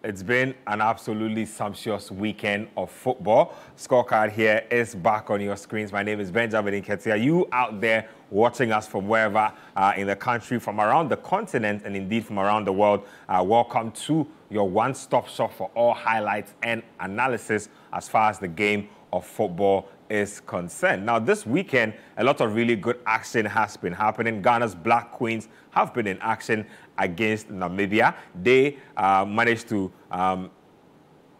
It's been an absolutely sumptuous weekend of football. Scorecard here is back on your screens. My name is Benjamin Nketia. You out there watching us from wherever in the country, from around the continent, and indeed from around the world, welcome to your one-stop shop for all highlights and analysis as far as the game of football is concerned. Now, this weekend, a lot of really good action has been happening. Ghana's Black Queens have been in action against Namibia. They managed to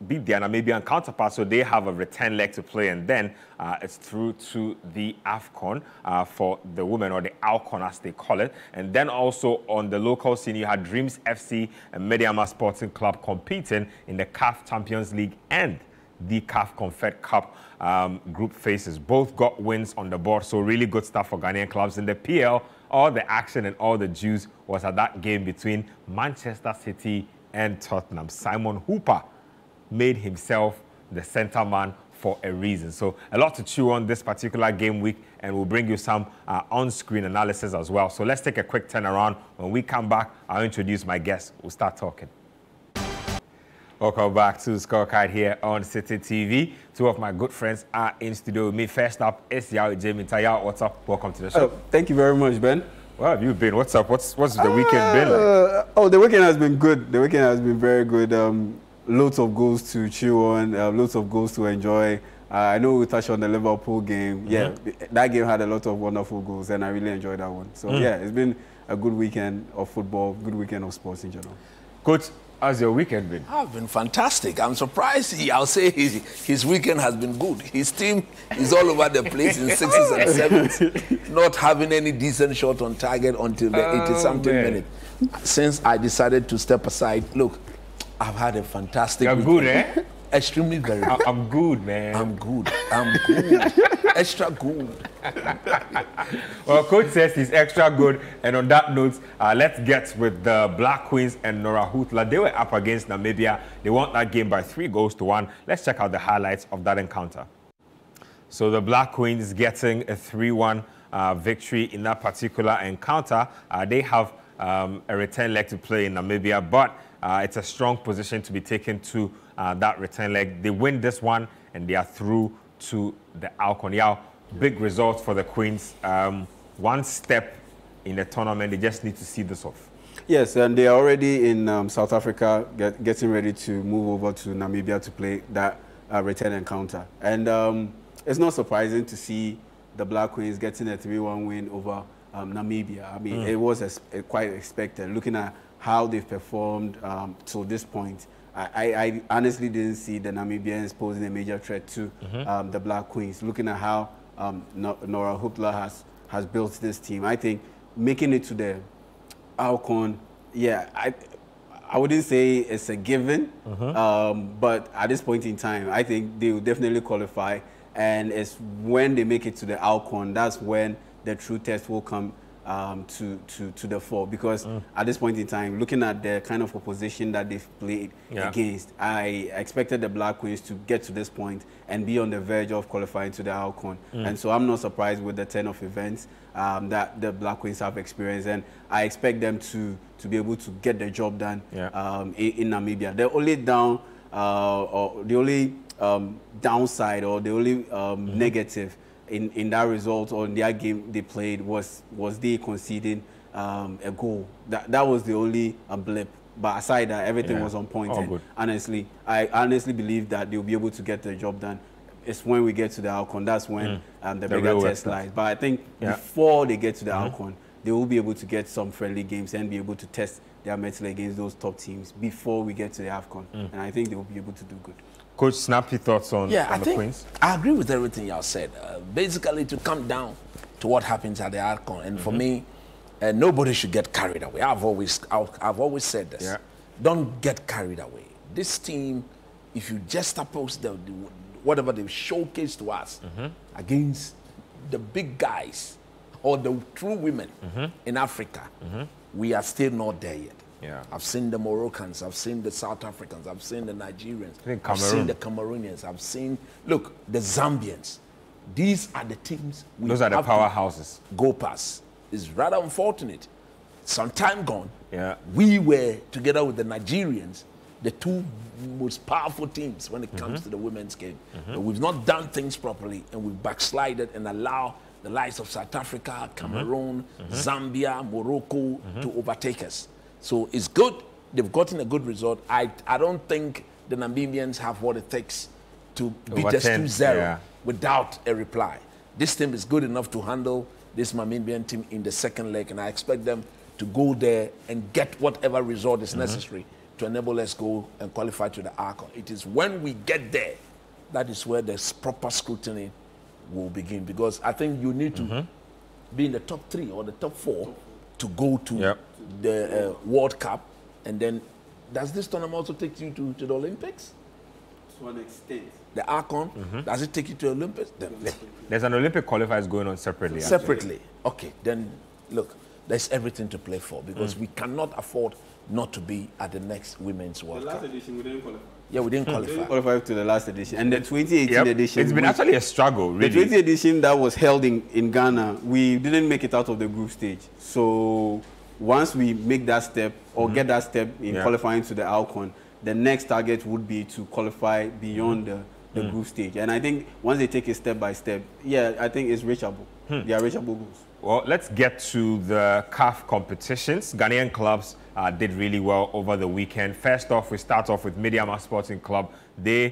beat their Namibian counterpart, so they have a return leg to play, and then it's through to the AFCON for the women, or the ALCON as they call it. And then also on the local scene, you had Dreams FC and Mediama Sporting Club competing in the CAF Champions League and the CAF Confed Cup group phases. Both got wins on the board, so really good stuff for Ghanaian clubs. In the PL, all the action and all the juice was at that game between Manchester City and Tottenham. Simon Hooper made himself the centre man for a reason. So a lot to chew on this particular game week, and we'll bring you some on-screen analysis as well. So let's take a quick turnaround. When we come back, I'll introduce my guests. We'll start talking. Welcome back to Scorecard here on Citi TV. Two of my good friends are in studio with me. First up is Yao Jamie. Yao, what's up? Welcome to the show. Thank you very much, Ben. Where have you been? What's up? What's the weekend been like? The weekend has been good. The weekend has been very good. Loads of goals to chew on, loads of goals to enjoy. I know we touched on the Liverpool game. Yeah, that game had a lot of wonderful goals, and I really enjoyed that one. So, yeah, it's been a good weekend of football, good weekend of sports in general. Coach, how's your weekend been? I've been fantastic. I'm surprised. I'll say his weekend has been good. His team is all over the place in sixes and sevens, not having any decent shot on target until the 80-something minute. Since I decided to step aside, look, I've had a fantastic weekend. You're good, eh? Extremely very good. I'm good, man. I'm good. I'm good. Extra good. Well, Coach says he's extra good. And on that note, let's get with the Black Queens and Nora Hauptle. They were up against Namibia. They won that game by 3-1. Let's check out the highlights of that encounter. So the Black Queens getting a 3-1 victory in that particular encounter. They have a return leg to play in Namibia, but it's a strong position to be taken to that return leg. They win this one, and they are through to the ALCON. Yeah, big results for the Queens. One step in the tournament. They just need to see this off. Yes, and they are already in South Africa, getting ready to move over to Namibia to play that return encounter. And it's not surprising to see the Black Queens getting a 3-1 win over Namibia. I mean, it was quite expected, looking at how they've performed to this point. I honestly didn't see the Namibians posing a major threat to the Black Queens. Looking at how Nora Hauptle has built this team, I think making it to the ALCON, yeah, I wouldn't say it's a given, but at this point in time, I think they will definitely qualify. And it's when they make it to the ALCON, that's when the true test will come to the fore, because at this point in time, looking at the kind of opposition that they've played against, I expected the Black Queens to get to this point and be on the verge of qualifying to the ALCON. And so I'm not surprised with the turn of events that the Black Queens have experienced, and I expect them to be able to get the job done in Namibia. The only downside, or the only negative in that result, or in that game they played, was they conceding a goal. That was the only blip. But aside that, everything was on point. And honestly, I honestly believe that they'll be able to get the job done. It's when we get to the ALCON, that's when the bigger test lies. But I think before they get to the ALCON, they will be able to get some friendly games and be able to test their mettle against those top teams before we get to the AFCON. And I think they will be able to do good. Coach, snappy thoughts on the Queens? I agree with everything y'all said. Basically, to come down to what happens at the ALCON, and for me, nobody should get carried away. I've always said this. Yeah. Don't get carried away. This team, if you just oppose whatever they've showcased to us against the big guys or the true women in Africa, we are still not there yet. Yeah. I've seen the Moroccans, I've seen the South Africans, I've seen the Nigerians, I've seen the Cameroonians, I've seen, look, the Zambians. These are the teams we Those are the powerhouses. Go past. It's rather unfortunate. Some time gone, we were together with the Nigerians the two most powerful teams when it comes to the women's game. But we've not done things properly, and we've backslided and allowed the likes of South Africa, Cameroon, Zambia, Morocco to overtake us. So it's good. They've gotten a good result. I don't think the Namibians have what it takes to beat us 2-0 without a reply. This team is good enough to handle this Namibian team in the second leg, and I expect them to go there and get whatever result is necessary to enable us go and qualify to the AFCON. It is when we get there that is where the proper scrutiny will begin, because I think you need to be in the top 3 or the top 4 to go to the World Cup. And then, does this tournament also take you to the Olympics? To an extent. The AFCON, does it take you to the Olympics? Then, there's an Olympic qualifiers going on separately. Separately. Okay, then look, there's everything to play for, because we cannot afford not to be at the next Women's World Cup. The last edition, we didn't qualify. Yeah, we didn't qualify. We didn't qualify to the last edition. And the 2018 edition... It's been actually a struggle, really. The 20 edition that was held in Ghana, we didn't make it out of the group stage. So once we make that step, or get that step in qualifying to the AFCON, the next target would be to qualify beyond the group stage. And I think once they take it step by step, I think it's reachable. They are reachable goals. Well, let's get to the CAF competitions. Ghanaian clubs did really well over the weekend. First off, we start off with Midiama Sporting Club. They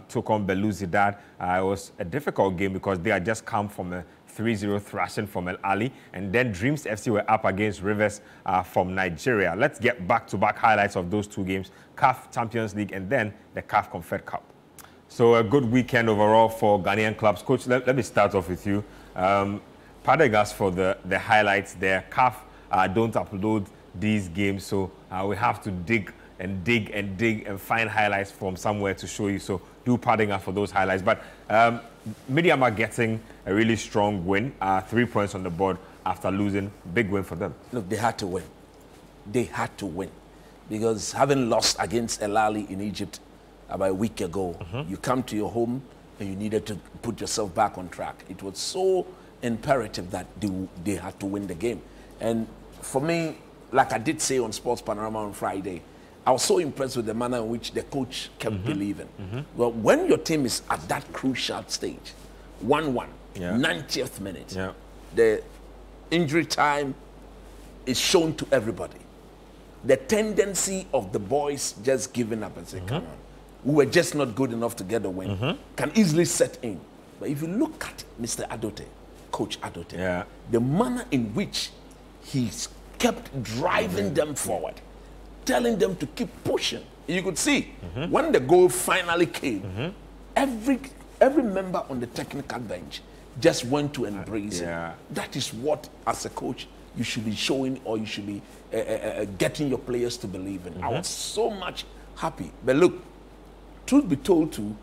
took on Belouizdad. It was a difficult game because they had just come from a 3-0 thrashing from El Ali, and then Dreams FC were up against Rivers from Nigeria. Let's get back-to-back highlights of those 2 games, CAF Champions League and then the CAF Confed Cup. So a good weekend overall for Ghanaian clubs. Coach, let me start off with you. Pardon us for the highlights there. CAF don't upload these games, so we have to dig and find highlights from somewhere to show you. So do pardon us for those highlights. But Midiama getting a really strong win, 3 points on the board after losing. Big win for them. Look, they had to win. They had to win, because having lost against El Ali in Egypt about a week ago, you come to your home and you needed to put yourself back on track. It was so imperative that they had to win the game. And for me, like I did say on Sports Panorama on Friday, I was so impressed with the manner in which the coach kept believing. Well, when your team is at that crucial stage, 1-1, 90th minute, the injury time is shown to everybody. The tendency of the boys just giving up and say, come on, we were just not good enough to get a win, can easily set in. But if you look at Mr. Adote, Coach Adote, the manner in which he's kept driving them forward, telling them to keep pushing. You could see when the goal finally came, every member on the technical bench just went to embrace it. That is what, as a coach, you should be showing, or you should be getting your players to believe in. I was so much happy. But look, truth be told too,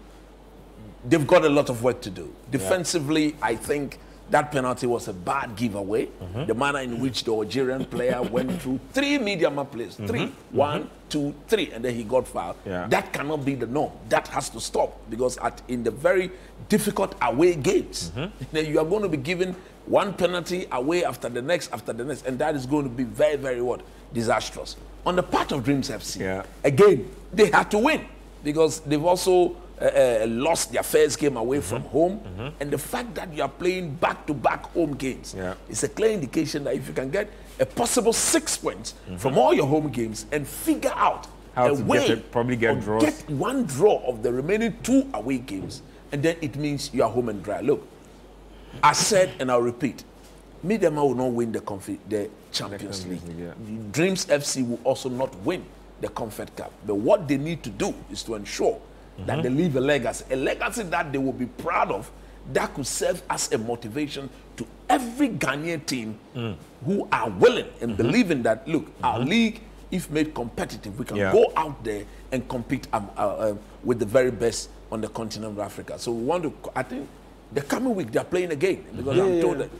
they've got a lot of work to do. Defensively, I think that penalty was a bad giveaway. The manner in which the Algerian player went through 3 Midiama players, 3, 1, 2, 3, and then he got fouled. That cannot be the norm. That has to stop, because in the very difficult away games, you are going to be given one penalty away after the next, and that is going to be very, very disastrous. On the part of Dreams FC, again, they had to win, because they've also lost their first game away from home, and the fact that you are playing back-to-back home games is a clear indication that if you can get a possible 6 points from all your home games and figure out how a to way get draws. Get one draw of the remaining 2 away games, and then it means you are home and dry. Look, I said, and I'll repeat, Midiama will not win the Champions League. Dreams FC will also not win the Confed Cup. But what they need to do is to ensure that they leave a legacy that they will be proud of, that could serve as a motivation to every Ghanaian team who are willing and believing that, look, our league, if made competitive, we can go out there and compete with the very best on the continent of Africa. So we want to, I think, the coming week they're playing again, because I'm told that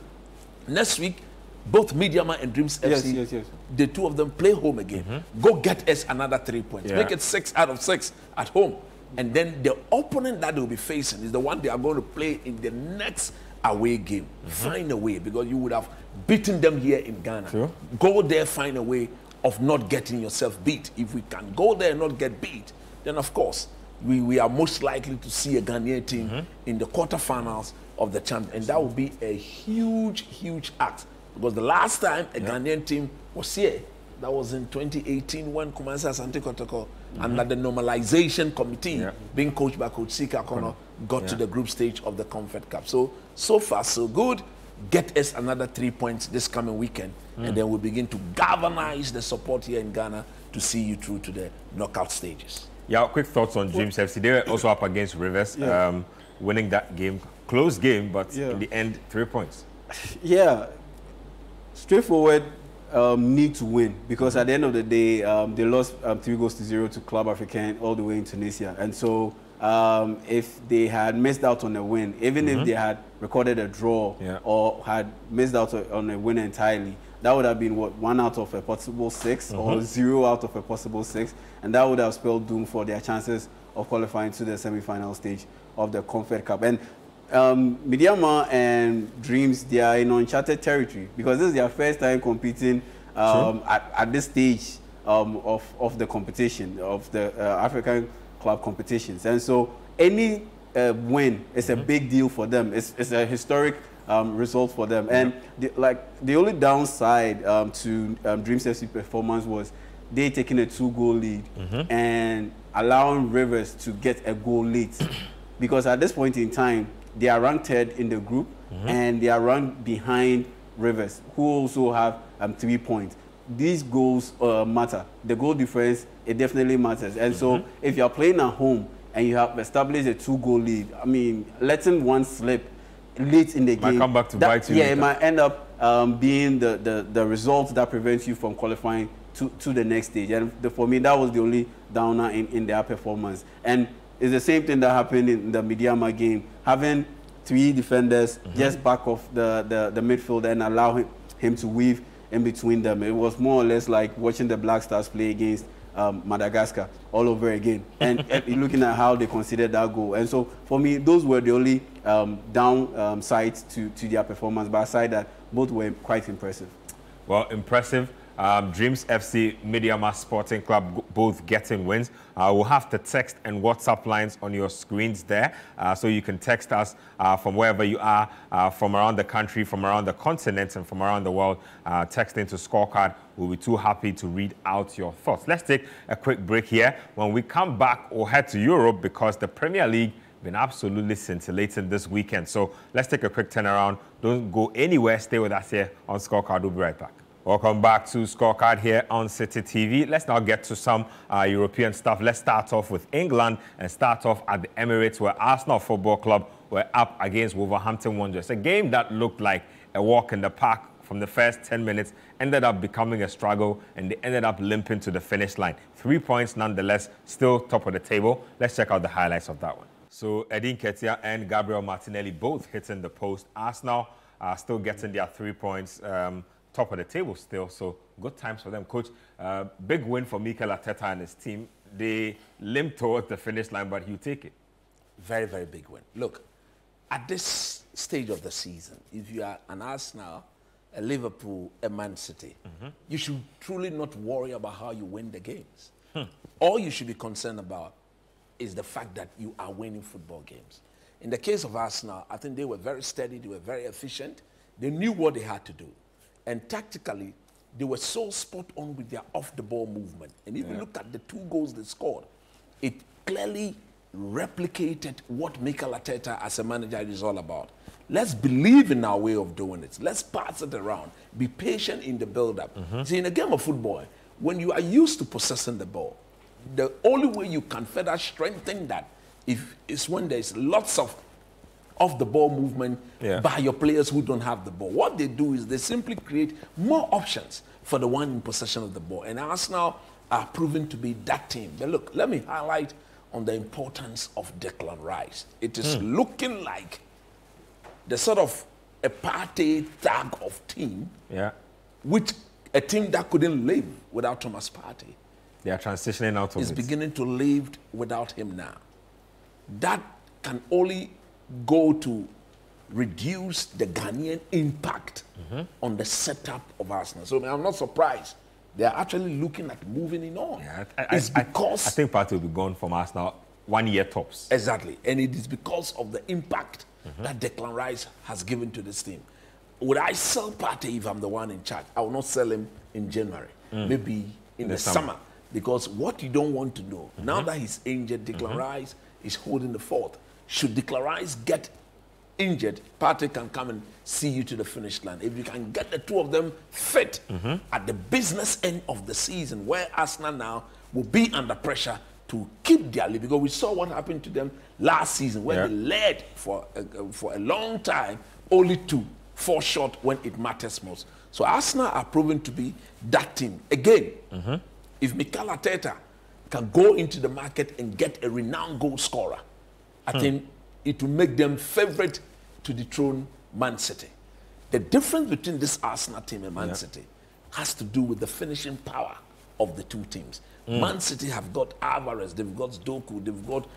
next week, both Midiama and Dreams FC, the 2 of them play home again. Go get us another 3 points. Make it 6 out of 6 at home. And then the opponent that they'll be facing is the one they are going to play in the next away game. Find a way, because you would have beaten them here in Ghana. Go there, find a way of not getting yourself beat. If we can go there and not get beat, then of course, we are most likely to see a Ghanaian team in the quarterfinals of the champion. And that would be a huge, huge act. Because the last time a Ghanaian team was here, that was in 2018 when Kumanse Asante Kotoko, under the normalization committee, being coached by Coach Sika Kono, got to the group stage of the Comfort Cup. So far, so good. Get us another 3 points this coming weekend, and then we'll begin to galvanize the support here in Ghana to see you through to the knockout stages. Yeah, quick thoughts on Dreams FC. They were also up against Rivers, winning that game. Close game, but in the end, 3 points. Yeah, straightforward. Need to win, because at the end of the day, they lost 3-0 to Club Africain all the way in Tunisia. And so if they had missed out on a win, even if they had recorded a draw or had missed out on a win entirely, that would have been, what, 1 out of a possible 6 or 0 out of a possible 6. And that would have spelled doom for their chances of qualifying to the semi-final stage of the Comfort Cup. And Midiama and Dreams, they are in uncharted territory, because this is their first time competing at this stage of the competition, of the African club competitions. And so any win is a big deal for them. It's a historic result for them. And the only downside to Dreams FC performance was they taking a 2-goal lead and allowing Rivers to get a goal late. Because at this point in time, they are ranked third in the group, and they are ranked behind Rivers, who also have 3 points. These goals matter. The goal difference, it definitely matters. And so if you are playing at home and you have established a 2-goal lead, I mean, letting one slip late in the game, might come back to bite you. Yeah, it might end up being the result that prevents you from qualifying to the next stage. And for me, that was the only downer in their performance. And it's the same thing that happened in the Midiama game. Having 3 defenders just back of the midfield and allow him to weave in between them. It was more or less like watching the Black Stars play against Madagascar all over again. And looking at how they considered that goal. And so for me, those were the only sides to their performance. But aside that, both were quite impressive. Well, impressive. Dreams FC, Midiama Sporting Club, both getting wins. We'll have the text and WhatsApp lines on your screens there, so you can text us from wherever you are, from around the country, from around the continent, and from around the world. Text into Scorecard. We'll be too happy to read out your thoughts. Let's take a quick break here. When we come back, we'll head to Europe, because the Premier League been absolutely scintillating this weekend. So let's take a quick turnaround. Don't go anywhere. Stay with us here on Scorecard. We'll be right back. Welcome back to Scorecard here on Citi TV. Let's now get to some European stuff. Let's start off with England and start off at the Emirates, where Arsenal Football Club were up against Wolverhampton Wanderers. A game that looked like a walk in the park from the first 10 minutes, ended up becoming a struggle, and they ended up limping to the finish line. 3 points nonetheless, still top of the table. Let's check out the highlights of that one. So Edin Ketia and Gabriel Martinelli both hitting the post. Arsenal are still getting their 3 points. Top of the table still, so good times for them. Coach, big win for Mikel Arteta and his team. They limped towards the finish line, but you take it. Very, very big win. Look, at this stage of the season, if you are an Arsenal, a Liverpool, a Man City, you should truly not worry about how you win the games. All you should be concerned about is the fact that you are winning football games. In the case of Arsenal, I think they were very steady, they were very efficient, they knew what they had to do. And tactically, they were so spot on with their off-the-ball movement. And if you look at the 2 goals they scored, it clearly replicated what Mikel Arteta as a manager is all about. Let's believe in our way of doing it. Let's pass it around. Be patient in the build-up. See, in a game of football, when you are used to possessing the ball, the only way you can further strengthen that is when there's lots of off-the-ball movement by your players who don't have the ball. What they do is they simply create more options for the one in possession of the ball. And Arsenal are proven to be that team. But look, let me highlight on the importance of Declan Rice. It is looking like the sort of a party tag of team, which a team that couldn't live without Thomas Partey. They are transitioning out of it. Is beginning to live without him now. That can only go to reduce the Ghanaian impact on the setup of Arsenal. So I'm not surprised They are actually looking at moving it on. Yeah, it's because I think Partey will be gone from Arsenal 1 year tops. Exactly, and it is because of the impact that Declan Rice has given to this team. Would I sell Partey if I'm the one in charge? I will not sell him in January, maybe in the summer. Because what you don't want to know, now that he's injured, Declan Rice is holding the fort. Should Declan Rice get injured, Partey can come and see you to the finish line. If you can get the two of them fit at the business end of the season, where Arsenal now will be under pressure to keep their lead, because we saw what happened to them last season, where they led for a long time, only to fall short when it matters most. So Arsenal are proven to be that team. Again, if Mikel Arteta can go into the market and get a renowned goal scorer, I think it will make them favorite to dethrone Man City. The difference between this Arsenal team and Man City has to do with the finishing power of the two teams. Man City have got Alvarez, they've got Doku, they've got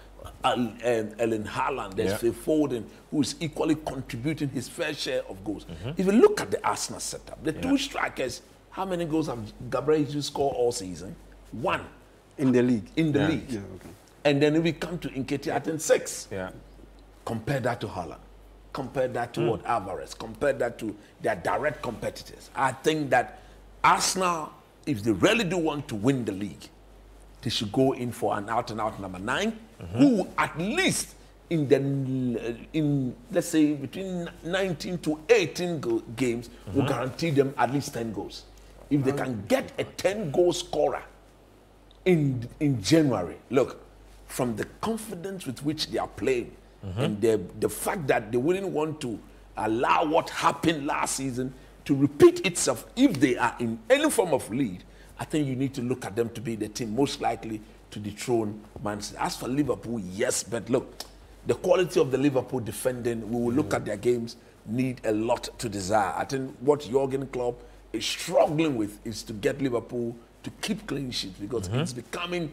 Erling Haaland, there's Phil Foden, who is equally contributing his fair share of goals. If you look at the Arsenal setup, the two strikers, how many goals have Gabriel Jesus scored all season? 1. In the league. In the league. Yeah, okay. And then if we come to Nketiah, I think 6. Yeah. Compare that to Haaland. Compare that to what Alvarez. Compare that to their direct competitors. I think that Arsenal, if they really do want to win the league, they should go in for an out-and-out number 9, who at least in let's say between 19 to 18 games will guarantee them at least 10 goals. If they can get a 10-goal scorer in January, look, from the confidence with which they are playing and the fact that they wouldn't want to allow what happened last season to repeat itself if they are in any form of lead, I think you need to look at them to be the team most likely to dethrone Man City. As for Liverpool, yes, but look, the quality of the Liverpool defending, we will look at their games, need a lot to desire. I think what Jurgen Klopp is struggling with is to get Liverpool to keep clean sheets, because it's becoming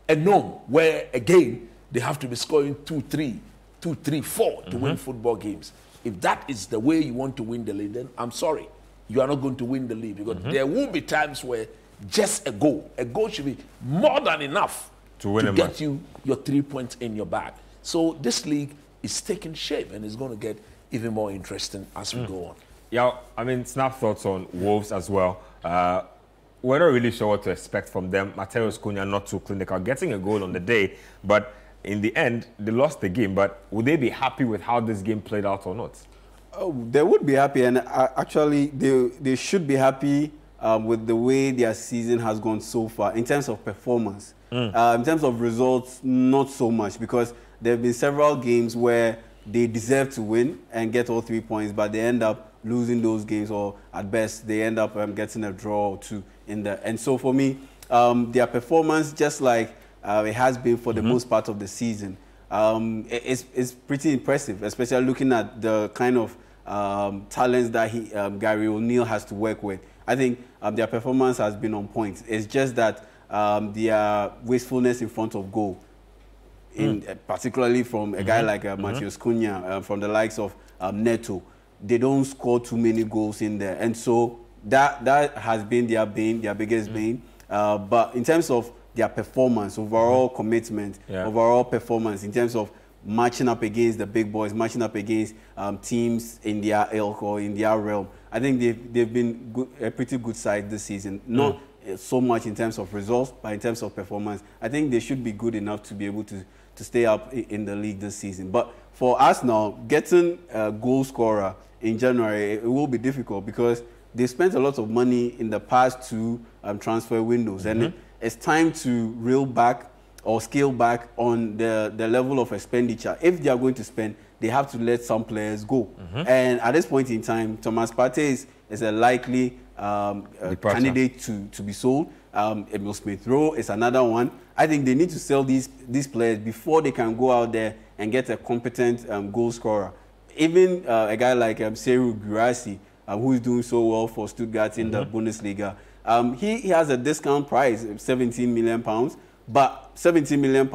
a norm where, again, they have to be scoring 2-3, 4 to win football games. If that is the way you want to win the league, then I'm sorry, you are not going to win the league, because there will be times where just a goal should be more than enough to get you your 3 points in your bag. So this league is taking shape and it's going to get even more interesting as we go on. Yeah, I mean, snap thoughts on Wolves as well. We're not really sure what to expect from them. Mateus Cunha not too clinical, getting a goal on the day, but in the end, they lost the game. But would they be happy with how this game played out or not? Oh, they would be happy, and actually, they should be happy with the way their season has gone so far in terms of performance. In terms of results, not so much, because there have been several games where they deserve to win and get all 3 points, but they end up losing those games, or at best, they end up getting a draw or 2 in there. And so for me, their performance, just like it has been for the most part of the season, it's pretty impressive, especially looking at the kind of talents that Gary O'Neill has to work with. I think their performance has been on point. It's just that their wastefulness in front of goal, particularly from a guy like Mateus Cunha, from the likes of Neto, they don't score too many goals in there. And so that has been their bane, their biggest bane. But in terms of their performance, overall commitment, overall performance, in terms of matching up against the big boys, matching up against teams in their ilk or in their realm, I think they've been a pretty good side this season. Not so much in terms of results, but in terms of performance, I think they should be good enough to be able to stay up in the league this season. But for us now, getting a goal scorer in January, it will be difficult, because they spent a lot of money in the past 2 transfer windows, and it's time to reel back or scale back on the level of expenditure. If they are going to spend, they have to let some players go. And at this point in time, Thomas Partey is a likely candidate to be sold. Emil Smith-Rowe is another one. I think they need to sell these players before they can go out there and get a competent goal scorer. Even a guy like Serhou Guirassy, who is doing so well for Stuttgart in the Bundesliga, he has a discount price of £17 million, but £17 million,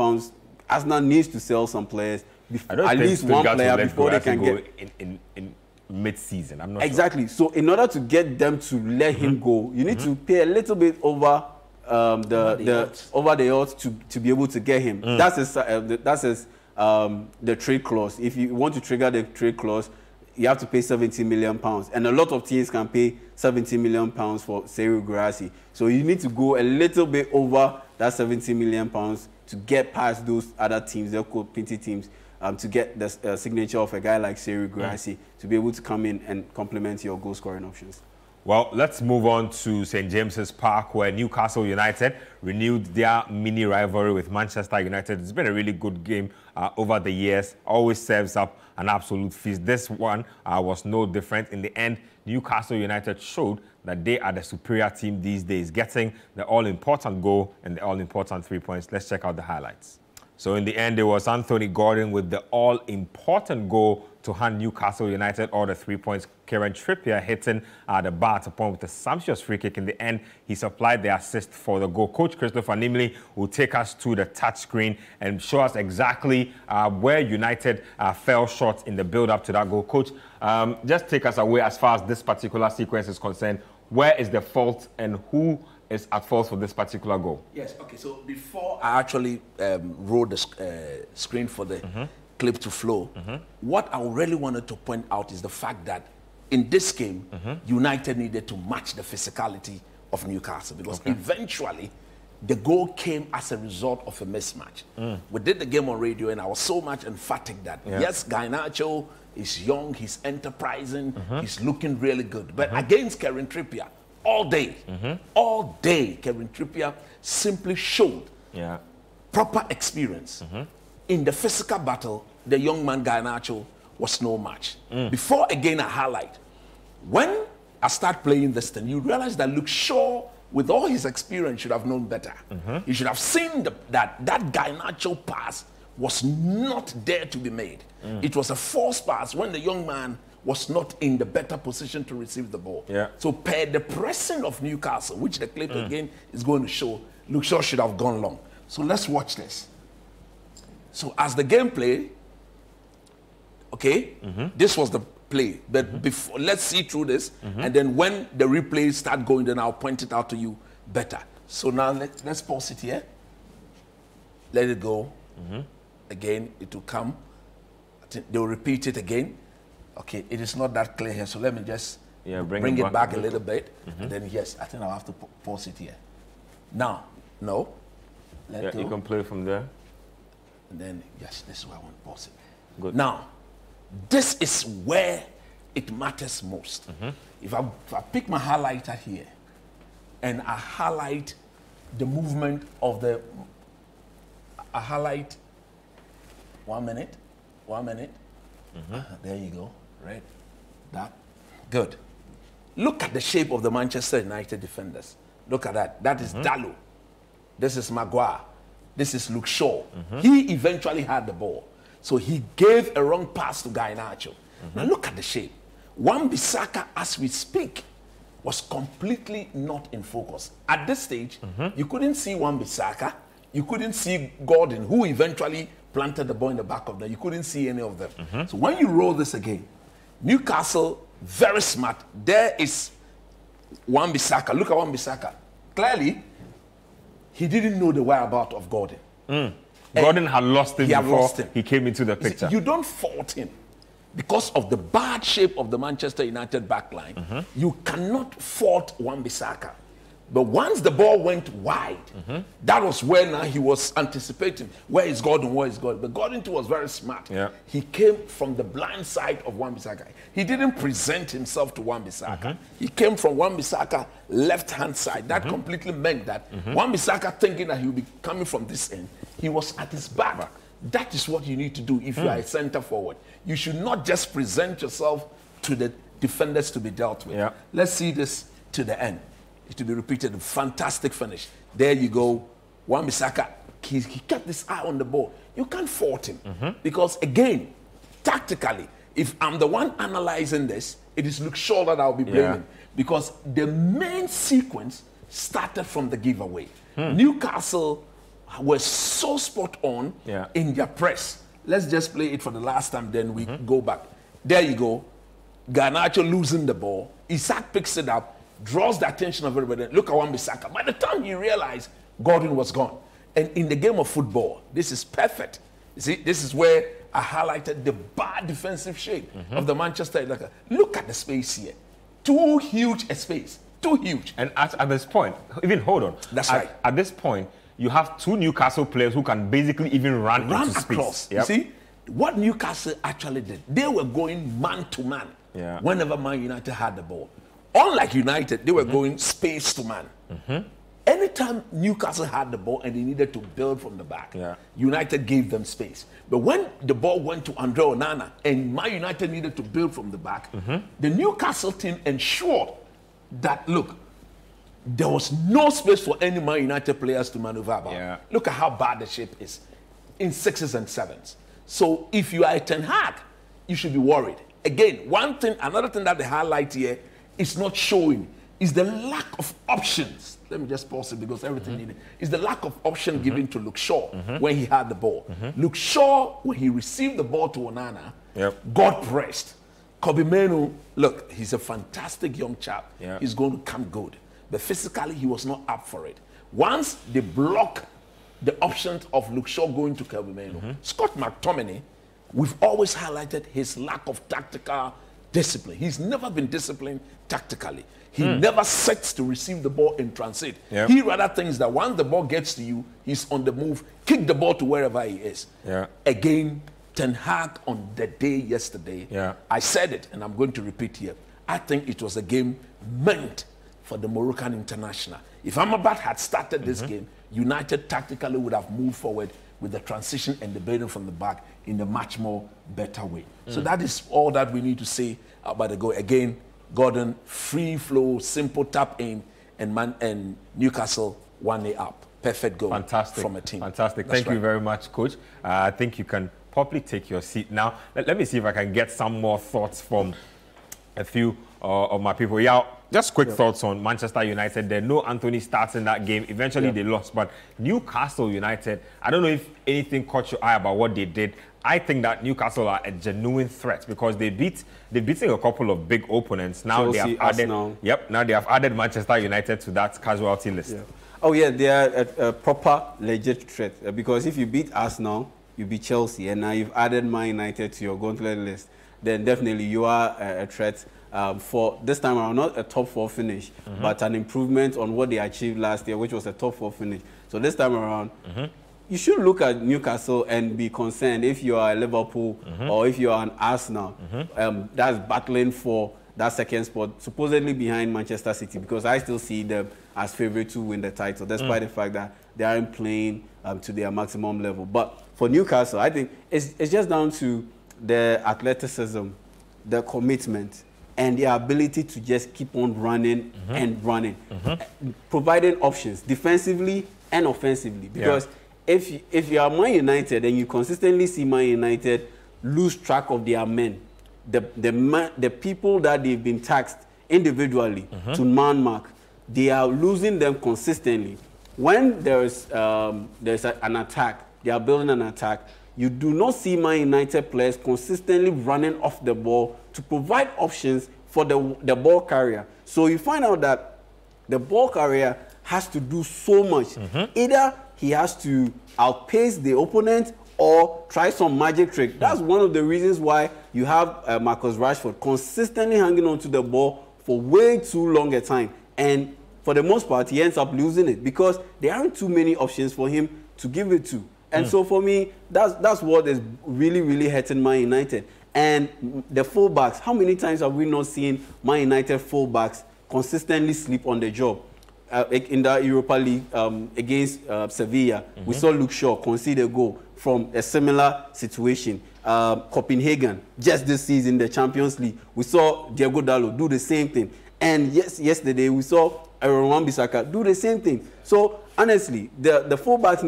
Arsenal needs to sell some players, at least one player before they can get mid-season. I'm not exactly. sure. So in order to get them to let him go, you need to pay a little bit over over the odds to be able to get him. That's his the trade clause. If you want to trigger the trade clause, you have to pay 70 million pounds, and a lot of teams can pay 70 million pounds for Seru Guirassy. So you need to go a little bit over that 70 million pounds to get past those other teams, the PT teams, to get the signature of a guy like Seru Guirassy to be able to come in and complement your goal scoring options. Well, let's move on to St. James's Park, where Newcastle United renewed their mini rivalry with Manchester United. It's been a really good game over the years, always serves up an absolute feast. This one was no different. In the end, Newcastle United showed that they are the superior team these days, getting the all-important goal and the all-important 3 points. Let's check out the highlights. So in the end, it was Anthony Gordon with the all-important goal to hand Newcastle United all the 3 points. Kieran Trippier hitting the bar to point with a sumptuous free kick. In the end, he supplied the assist for the goal. Coach Christopher Nimley will take us to the touchscreen and show us exactly where United fell short in the build-up to that goal. Coach, just take us away as far as this particular sequence is concerned. Where is the fault and who is at fault for this particular goal? Yes, okay, so before I actually rolled the screen for the clip to flow, what I really wanted to point out is the fact that in this game, United needed to match the physicality of Newcastle, because eventually the goal came as a result of a mismatch. We did the game on radio and I was so much emphatic that, yes, Garnacho is young, he's enterprising, he's looking really good. But against Kieran Trippier, all day, Kieran Trippier simply showed proper experience. In the physical battle, the young man Garnacho was no match. Before, again, a highlight. When I start playing this thing, you realize that Luke Shaw, with all his experience, should have known better. He should have seen that Garnacho pass was not there to be made. It was a forced pass when the young man was not in the better position to receive the ball. So per the pressing of Newcastle, which the clip again is going to show, Luke Shaw should have gone long. So let's watch this. So as the game play, this was the play. But before, let's see through this, and then when the replays start going, then I'll point it out to you better. So now let's pause it here. Let it go. Again, it will come. I think they'll repeat it again. Okay, it is not that clear here, so let me just bring it back a little bit. And then, yes, I think I'll have to pause it here. Now, no. Let go. You can play from there. And then, yes, this is where I want to pause it. Good. Now, this is where it matters most. If I pick my highlighter here, and I highlight the movement of the... I highlight... 1 minute. There you go. Right. That. Good. Look at the shape of the Manchester United defenders. Look at that. That is Dalot. This is Maguire. This is Luke Shaw. He eventually had the ball. So he gave a wrong pass to Garnacho. Now look at the shape. Wan-Bissaka, as we speak, was completely not in focus. At this stage, you couldn't see Wan-Bissaka. You couldn't see Gordon, who eventually planted the ball in the back of them. You couldn't see any of them. So when you roll this again, Newcastle, very smart. There is Wan-Bissaka. Look at Wan-Bissaka. Clearly, he didn't know the whereabouts of Gordon. Gordon had lost him before he came into the picture. You don't fault him. Because of the bad shape of the Manchester United backline, you cannot fault Wan-Bissaka. But once the ball went wide, that was where now he was anticipating, where is Gordon, where is Gordon? But Gordon too was very smart. He came from the blind side of Wan-Bissaka. He didn't present himself to Wan-Bissaka. He came from Wan-Bissaka left-hand side. That completely meant that Wan-Bissaka, thinking that he would be coming from this end, he was at his back. That is what you need to do if you are a center forward. You should not just present yourself to the defenders to be dealt with. Let's see this to the end. It will be repeated. Fantastic finish. There you go. Wan-Bissaka, he kept his eye on the ball. You can't fault him. Because, again, tactically, if I'm the one analyzing this, it is Luke Shaw that I'll be blaming. Because the main sequence started from the giveaway. Newcastle were so spot on in their press. Let's just play it for the last time, then we go back. There you go. Garnacho losing the ball. Isaac picks it up, draws the attention of everybody. Look at Wan-Bissaka. By the time he realized Gordon was gone. And in the game of football, this is perfect. You see, this is where I highlighted the bad defensive shape of the Manchester United. Look at the space here. Too huge a space. Too huge. And at this point, even hold on. That's right. At this point, you have 2 Newcastle players who can basically even run into across. Space. Yep. You see, what Newcastle actually did, they were going man to man whenever Man United had the ball. Unlike United, they were going space to man. Anytime Newcastle had the ball and they needed to build from the back, United gave them space. But when the ball went to Andre Onana and Man United needed to build from the back, the Newcastle team ensured that, look, there was no space for any Man United players to maneuver about. Look at how bad the shape is in 6s and 7s. So if you are a Ten Hag, you should be worried. Again, another thing that they highlight here is not showing is the lack of options. Let me just pause it because everything needed. Is the lack of option given to Luke Shaw when he had the ball. Luke Shaw, when he received the ball to Onana, got pressed. Kobe Menu, look, he's a fantastic young chap. He's going to come good. But physically, he was not up for it. Once they block the options of Luke Shaw going to Kobe Menu, Scott McTominay, we've always highlighted his lack of tactical discipline. He's never been disciplined tactically. He never sets to receive the ball in transit. He rather thinks that once the ball gets to you, he's on the move, kick the ball to wherever he is. Again, Ten Hag on the day yesterday, I said it and I'm going to repeat here. I think it was a game meant for the Moroccan international. If Amrabat had started this game, United tactically would have moved forward with the transition and the building from the back in a much more better way. So that is all that we need to say about the goal. Again, Gordon, free flow, simple tap in, and Newcastle 1-0 up. Perfect goal. Fantastic. From a team. Fantastic. Thank you very much, Coach. I think you can probably take your seat now. Let me see if I can get some more thoughts from a few of my people. Just quick thoughts on Manchester United. There no Anthony starts in that game. Eventually they lost, but Newcastle United, I don't know if anything caught your eye about what they did. I think that Newcastle are a genuine threat because they've beaten a couple of big opponents. Now Chelsea, they have added Arsenal. now they have added Manchester United to that casualty list. Oh yeah, they are a proper legit threat because if you beat Arsenal, you beat Chelsea, and now you've added Man United to your gauntlet list, then definitely you are a threat. For this time around, not a top 4 finish, but an improvement on what they achieved last year, which was a top 4 finish. So this time around, you should look at Newcastle and be concerned if you are a Liverpool or if you are an Arsenal that's battling for that second spot, supposedly behind Manchester City, because I still see them as favourite to win the title, despite the fact that they aren't playing to their maximum level. But for Newcastle, I think it's just down to the athleticism, the commitment, and their ability to just keep on running and running, providing options defensively and offensively. Because if you are Man United and you consistently see Man United lose track of their men, the people that they've been taxed individually to man mark, they are losing them consistently. When there's an attack, they are building an attack, you do not see Man United players consistently running off the ball to provide options for the ball carrier. So you find out that the ball carrier has to do so much. Either he has to outpace the opponent or try some magic trick. That's one of the reasons why you have Marcus Rashford consistently hanging on to the ball for way too long a time. And for the most part, he ends up losing it because there aren't too many options for him to give it to. And so for me, that's what is really, really hurting Man United. And the fullbacks, how many times have we not seen Man United fullbacks consistently sleep on the job? In the Europa League against Sevilla, we saw Luke Shaw concede a goal from a similar situation. Copenhagen, just this season, the Champions League, we saw Diego Dalot do the same thing. And yesterday, we saw Wan-Bissaka do the same thing. So honestly, the fullbacks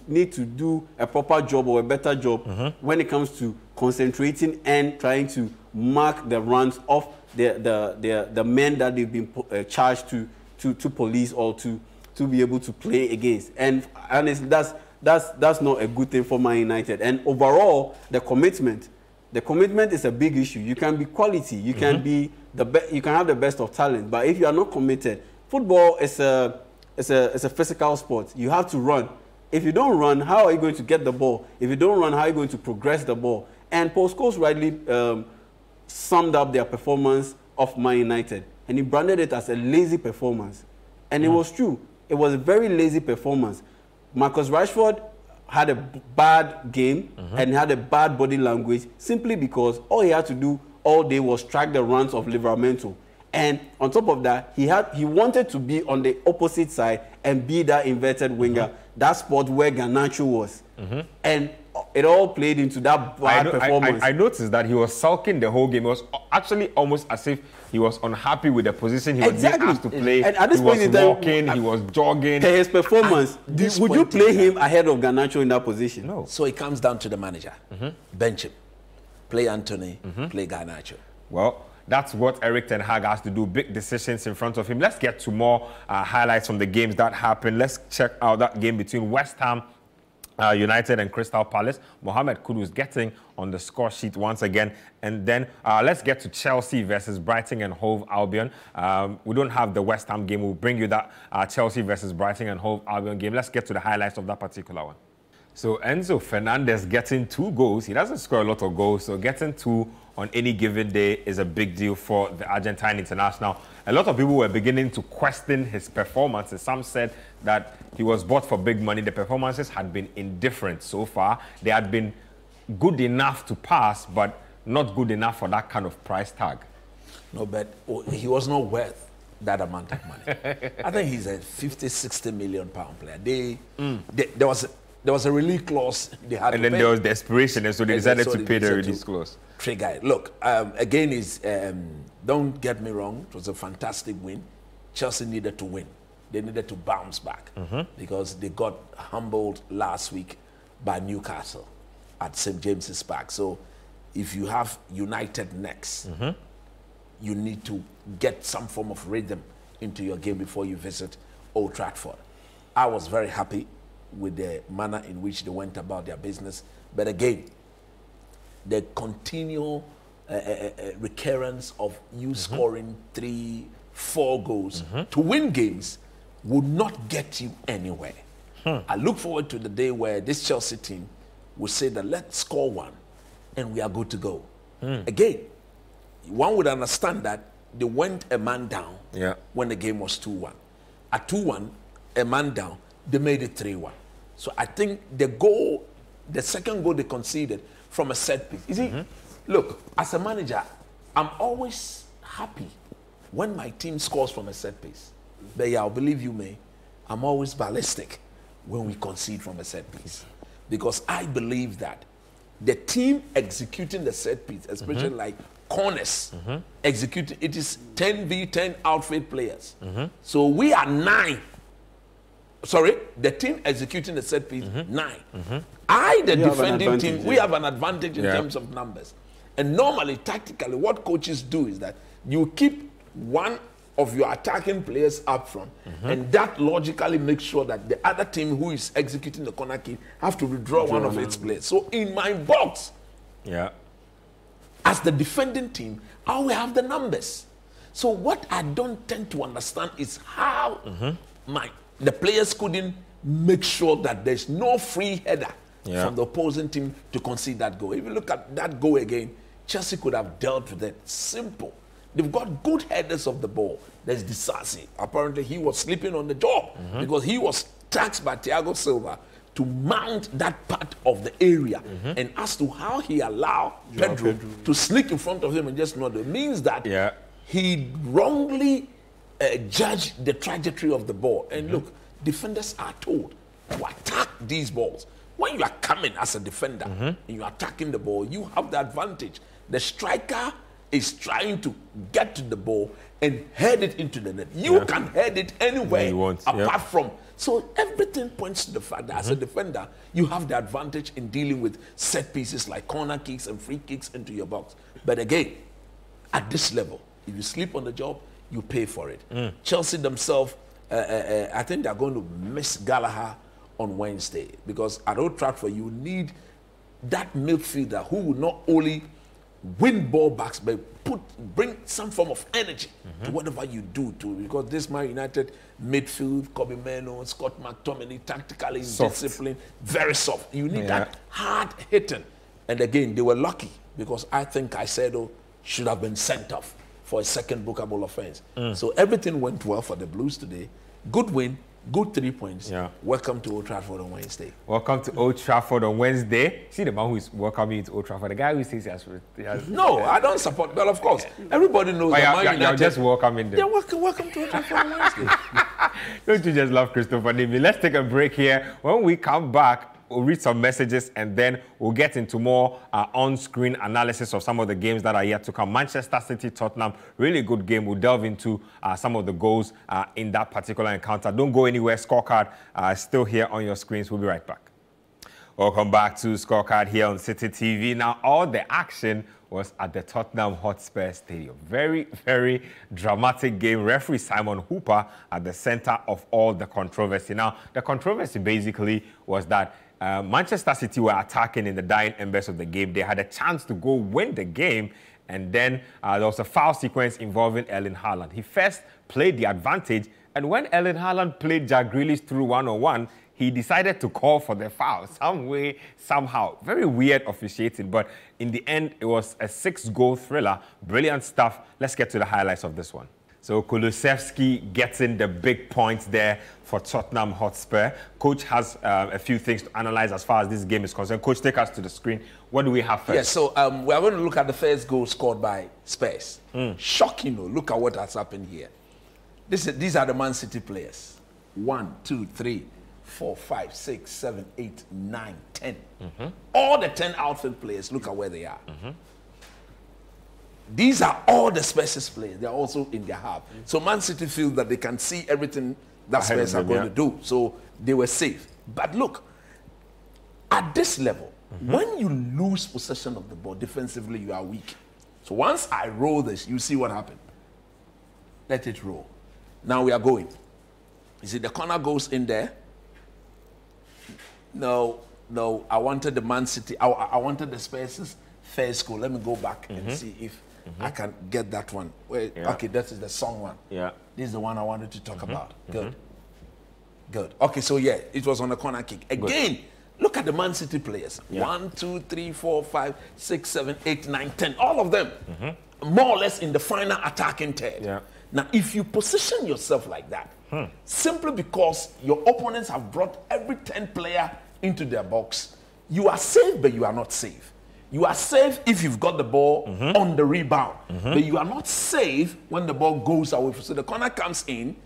need to do a proper job or a better job when it comes to concentrating and trying to mark the runs of the men that they've been charged to police or to be able to play against. And honestly, that's not a good thing for Man United. And overall, the commitment The commitment is a big issue. You can be quality, you can be you can have the best of talent, but if you are not committed, football is a physical sport. You have to run. If you don't run, how are you going to get the ball? If you don't run, how are you going to progress the ball? And Paul Scholes rightly summed up their performance of Man United, and he branded it as a lazy performance. And it was true. It was a very lazy performance. Marcus Rashford had a bad game and had a bad body language simply because all he had to do all day was track the runs of Livramento. And on top of that, he wanted to be on the opposite side and be that inverted winger, that spot where Garnacho was. And it all played into that bad performance. I noticed that he was sulking the whole game. It was actually almost as if he was unhappy with the position he was being asked to play. And at this he point was walking, he was jogging. His performance, would you play him ahead of Garnacho in that position? No. So it comes down to the manager. Bench him. Play Anthony, play Garnacho. Well, that's what Eric Ten Hag has to do. Big decisions in front of him. Let's get to more highlights from the games that happened. Let's check out that game between West Ham United and Crystal Palace. Mohamed Kudus getting on the score sheet once again. And then let's get to Chelsea versus Brighton and Hove Albion. We don't have the West Ham game. We'll bring you that Chelsea versus Brighton and Hove Albion game. Let's get to the highlights of that particular one. So Enzo Fernandez getting 2 goals. He doesn't score a lot of goals, so getting 2 on any given day is a big deal for the Argentine international. A lot of people were beginning to question his performances. Some said that he was bought for big money. The performances had been indifferent so far. They had been good enough to pass, but not good enough for that kind of price tag. No, but he was not worth that amount of money. I think he's a 50, 60 million pound player. There was a release clause they had and to then pay. there was desperation, and so they decided to pay the release clause. Trigger it. Look, again, don't get me wrong, it was a fantastic win. Chelsea needed to win. They needed to bounce back because they got humbled last week by Newcastle at St. James's Park. So if you have United next, you need to get some form of rhythm into your game before you visit Old Trafford. I was very happy with the manner in which they went about their business. But again, the continual recurrence of you scoring 3, 4 goals to win games would not get you anywhere. I look forward to the day where this Chelsea team will say that let's score 1 and we are good to go. Again, one would understand that they went a man down when the game was 2-1. At 2-1, a man down, they made it 3-1. So I think the second goal they conceded from a set piece. You see, look, as a manager, I'm always happy when my team scores from a set piece. But yeah, I'll believe you may, I'm always ballistic when we concede from a set piece. Because I believe that the team executing the set piece, especially like corners, executing, it is 10v10 outfield players. So we are 9. Sorry, the team executing the set piece, 9. I, the defending team, we have an advantage in terms of numbers. And normally, tactically, what coaches do is that you keep one of your attacking players up front, and that logically makes sure that the other team who is executing the corner kick have to withdraw one of its players. So in my box, as the defending team, I will have the numbers. So what I don't tend to understand is how the players couldn't make sure that there's no free header from the opposing team to concede that goal. If you look at that goal again, Chelsea could have dealt with it. Simple. They've got good headers of the ball. There's Disasi. Apparently, he was sleeping on the job because he was taxed by Thiago Silva to mount that part of the area. And as to how he allowed Pedro to sneak in front of him and just not, it means that he wrongly judged the trajectory of the ball. And look, defenders are told to attack these balls. When you are coming as a defender and you're attacking the ball, you have the advantage. The striker is trying to get to the ball and head it into the net. You can head it anywhere apart from. So everything points to the fact that as a defender, you have the advantage in dealing with set pieces like corner kicks and free kicks into your box. But again, at this level, if you sleep on the job, you pay for it. Chelsea themselves, I think they're going to miss Gallagher on Wednesday because at Old Trafford, you need that midfielder who will not only win ball backs, but bring some form of energy to whatever you do. Because this Man United midfield, Kobe Meno, Scott McTominay, tactically disciplined, very soft. You need that hard hitting. And again, they were lucky because I think Caicedo should have been sent off for a second bookable offense. So everything went well for the Blues today. Good win. Good 3 points. Yeah. Welcome to Old Trafford on Wednesday. Welcome to Old Trafford on Wednesday. See the man who is welcoming you to Old Trafford, the guy who says he has no, I don't support. Well, of course, everybody knows that Man United. You're just welcoming them. Yeah, welcome to Old Trafford on Wednesday. Don't you just love Christopher Nimi? Let's take a break here. When we come back, we'll read some messages and then we'll get into more on-screen analysis of some of the games that are yet to come. Manchester City, Tottenham, really good game. We'll delve into some of the goals in that particular encounter. Don't go anywhere. Scorecard still here on your screens. We'll be right back. Welcome back to Scorecard here on Citi TV. Now, all the action was at the Tottenham Hotspur Stadium. Very, very dramatic game. Referee Simon Hooper at the center of all the controversy. Now, the controversy basically was that Manchester City were attacking in the dying embers of the game. They had a chance to go win the game, and then there was a foul sequence involving Erling Haaland. He first played the advantage, and when Erling Haaland played Jack Grealish through one-on-one, he decided to call for the foul some way, somehow. Very weird officiating, but in the end, it was a 6-goal thriller. Brilliant stuff. Let's get to the highlights of this one. So Kulusevski gets in the big points there for Tottenham Hotspur. Coach has a few things to analyze as far as this game is concerned. Coach, take us to the screen. What do we have first? Yes, so we are going to look at the first goal scored by Spurs. Shocking, though. Look at what has happened here. These are the Man City players. 1, 2, 3, 4, 5, 6, 7, 8, 9, 10. All the 10 outfield players, look at where they are. These are all the Spurs players. They're also in their half. So Man City feel that they can see everything that Spurs are going to do. So they were safe. But look, at this level, when you lose possession of the ball defensively, you are weak. So once I roll this, you see what happened. Let it roll. Now we are going. You see the corner goes in there. No, I wanted the Man City. I wanted the Spurs' first goal. Let me go back and see if I can get that one. Wait, okay, that is the song one. Yeah. This is the one I wanted to talk about. Good. Good. Okay, so yeah, it was on a corner kick. Again, look at the Man City players. 1, 2, 3, 4, 5, 6, 7, 8, 9, 10. All of them, more or less in the final attacking third. Yeah. Now, if you position yourself like that, simply because your opponents have brought every 10 player into their box, you are safe, but you are not safe. You are safe if you've got the ball on the rebound, but you are not safe when the ball goes away. So the corner comes in.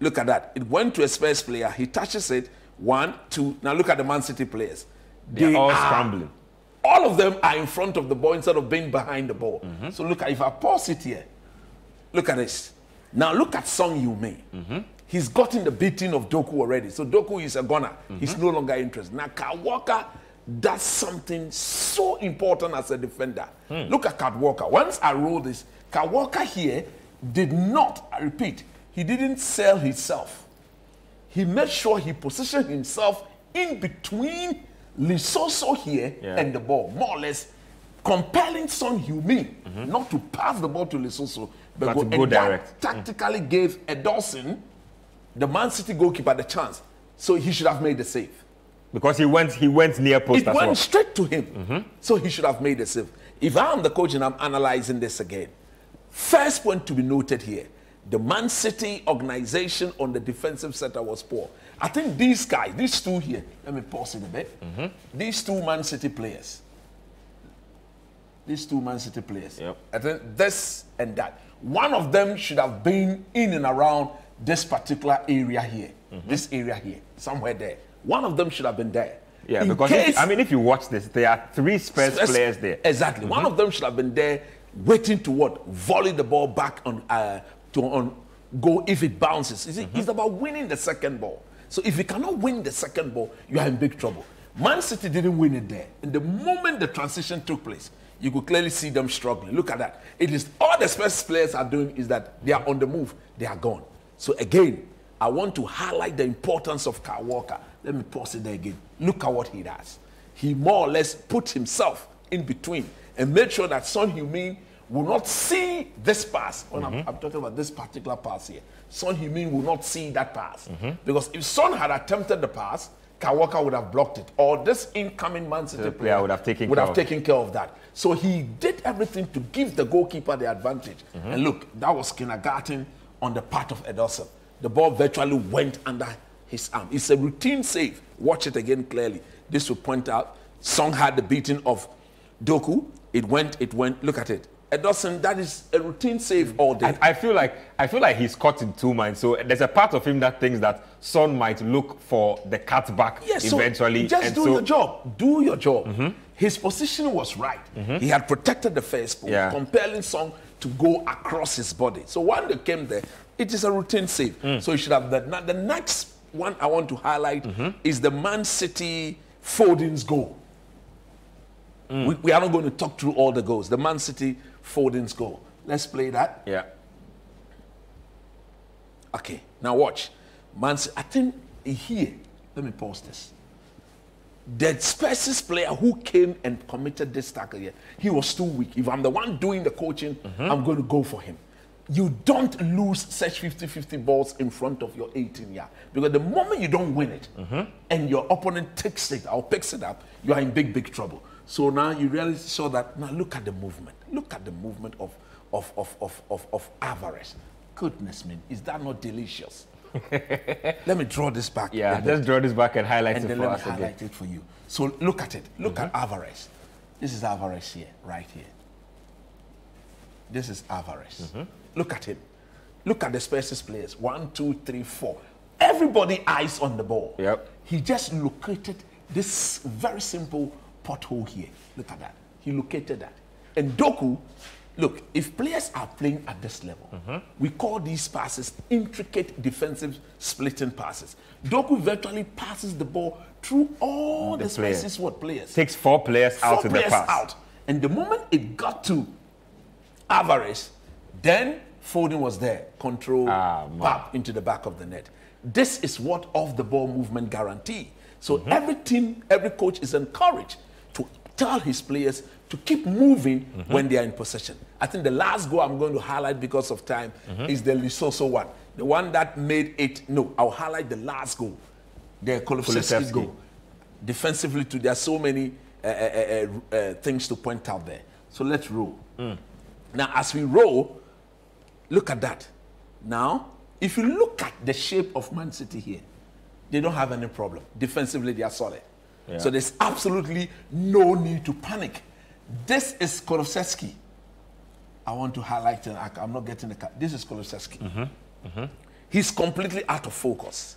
Look at that. It went to a Spurs player. He touches it. 1, 2. Now look at the Man City players. They're all scrambling. All of them are in front of the ball instead of being behind the ball. So look at, if I pause it here, look at this. Now look at Son Heung-min. He's gotten the beating of Doku already. So Doku is a gunner. He's no longer interested. Now Kyle Walker does something so important as a defender. Look at Kyle Walker. Once I roll this, Kyle Walker here did not, I repeat, he didn't sell himself. He made sure he positioned himself in between Lisoso here and the ball, more or less compelling Son Heung-min not to pass the ball to Lisoso, but to go direct. Tactically gave Ederson, the Man City goalkeeper, the chance. So he should have made the save. Because he went near post as well. It went straight to him. So he should have made the save. If I'm the coach and I'm analyzing this again, first point to be noted here, the Man City organization on the defensive sector was poor. I think these guys, these two here, let me pause it a bit. These two Man City players, I think this and that, one of them should have been in and around this particular area here, this area here, somewhere there. One of them should have been there. Yeah, because if you watch this, there are 3 Spurs players there. Exactly. One of them should have been there waiting to what? Volley the ball back on go if it bounces. You see, it's about winning the second ball. So if you cannot win the second ball, you are in big trouble. Man City didn't win it there. And the moment the transition took place, you could clearly see them struggling. Look at that. It is all the Spurs players are doing is that they are on the move. They are gone. So again, I want to highlight the importance of Kyle Walker. Let me pause it there again. Look at what he does. He more or less put himself in between and made sure that Son Heung-min will not see this pass. When I'm talking about this particular pass here, Son Heung-min will not see that pass. Because if Son had attempted the pass, Kyle Walker would have blocked it. Or this incoming Man City player would have taken care of that. So he did everything to give the goalkeeper the advantage. And look, that was kindergarten on the part of Ederson. The ball virtually went under his arm. It's a routine save. Watch it again clearly. This will point out Son had the beating of Doku. It went. Look at it. Ederson, that is a routine save all day. I feel like he's caught in two minds. So there's a part of him that thinks that Son might look for the cutback eventually. So just do your job. Do your job. His position was right. He had protected the first post, compelling Son to go across his body. So when they came there, it is a routine save. So you should have that. Now the next one I want to highlight is the Man City Foden's goal. We are not going to talk through all the goals. The Man City Foden's goal. Let's play that. Yeah. Okay, now watch. Man City, I think here, let me pause this. The Spurs player who came and committed this tackle here, he was too weak. If I'm the one doing the coaching, I'm going to go for him. You don't lose such 50-50 balls in front of your 18-yard. Because the moment you don't win it, and your opponent takes it or picks it up, you are in big, big trouble. So now you really saw that. Now look at the movement. Look at the movement of Alvarez. Goodness me, is that not delicious? Let me draw this back. Yeah, just draw this back and highlight it for us again. And then let me highlight it for you. So look at it. Look at Alvarez. This is Alvarez here, right here. This is Alvarez. Look at him. Look at the Spurs players. 1, 2, 3, 4. Everybody eyes on the ball. Yep. He just located this very simple pothole here. Look at that. He located that. And Doku, look, if players are playing at this level, we call these passes intricate defensive splitting passes. Doku virtually passes the ball through all the Spurs players. Takes 4 players out of the pass. And the moment it got to Alvarez, then Foden was there, control, pop into the back of the net. This is what off-the-ball movement guarantee. So every team, every coach is encouraged to tell his players to keep moving when they are in possession. I think the last goal I'm going to highlight because of time is the Lisoso one. The one that made it, no, I'll highlight the last goal. The Kulusevski goal. Defensively, too, there are so many things to point out there. So let's roll. Now, as we roll, look at that. Now, if you look at the shape of Man City here, they don't have any problem. Defensively, they are solid. Yeah. So there's absolutely no need to panic. This is Kulusevski. I want to highlight it. I'm not getting the card. This is Kulusevski. He's completely out of focus.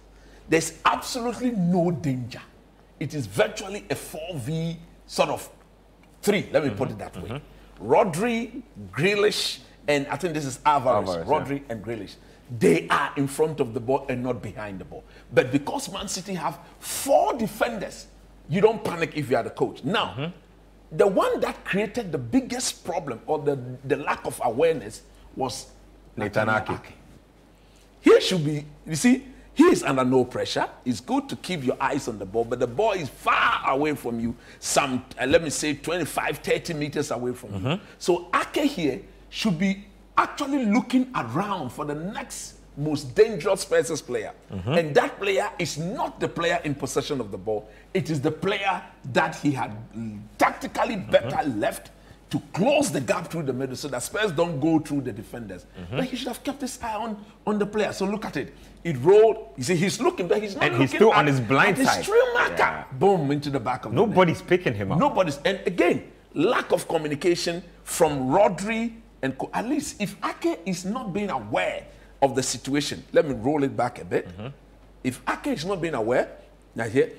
There's absolutely no danger. It is virtually a 4v sort of 3. Let me put it that way. Rodri, Grealish, and I think this is Alvarez Rodri and Grealish. They are in front of the ball and not behind the ball. But because Man City have 4 defenders, you don't panic if you are the coach. Now, the one that created the biggest problem or the lack of awareness was Nathan Ake. He should be, you see, he is under no pressure. It's good to keep your eyes on the ball, but the ball is far away from you, some, let me say, 25, 30 meters away from you. So Ake here should be actually looking around for the next most dangerous Spurs player. And that player is not the player in possession of the ball. It is the player that he had tactically better left to close the gap through the middle so that Spurs don't go through the defenders. But he should have kept his eye on the player. So look at it. It rolled. You see, he's looking, but he's not looking. And he's still on his blind side. His trail marker. Boom, into the back of the net. Nobody's picking him up. Nobody's. And again, lack of communication from Rodri. And at least if Ake is not being aware of the situation, let me roll it back a bit. If Ake is not being aware, now here,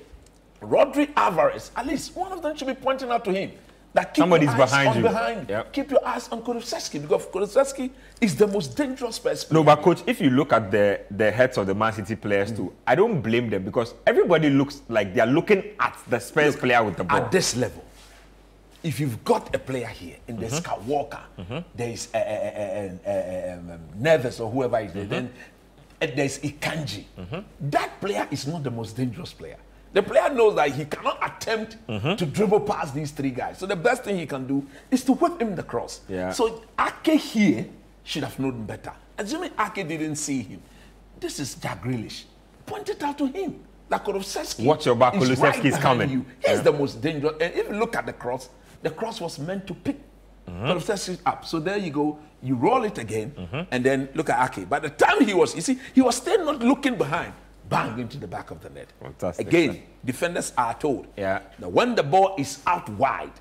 Rodri, Alvarez, at least one of them should be pointing out to him that keep somebody's your eyes behind you. Yep. Keep your eyes on Kulusevski because Kulusevski is the most dangerous player. No, but coach, if you look at the heads of the Man City players too, I don't blame them because everybody looks like they are looking at the Spurs player with the ball. At this level, if you've got a player here, and there's Kyle Walker, there's Neves or whoever is there, then there's Ikanji. That player is not the most dangerous player. The player knows that he cannot attempt to dribble past these 3 guys. So the best thing he can do is to whip him the cross. Yeah. So Ake here should have known better. Assuming Ake didn't see him, this is Jack Grealish. Point it out to him. That Kulusevski. Watch your back, Kulusevski's coming. You. He's the most dangerous. And if you look at the cross was meant to pick Kulusevski up. So there you go. You roll it again, and then look at Ake. By the time he was still not looking behind. Bang into the back of the net. Fantastic. Again, defenders are told that when the ball is out wide,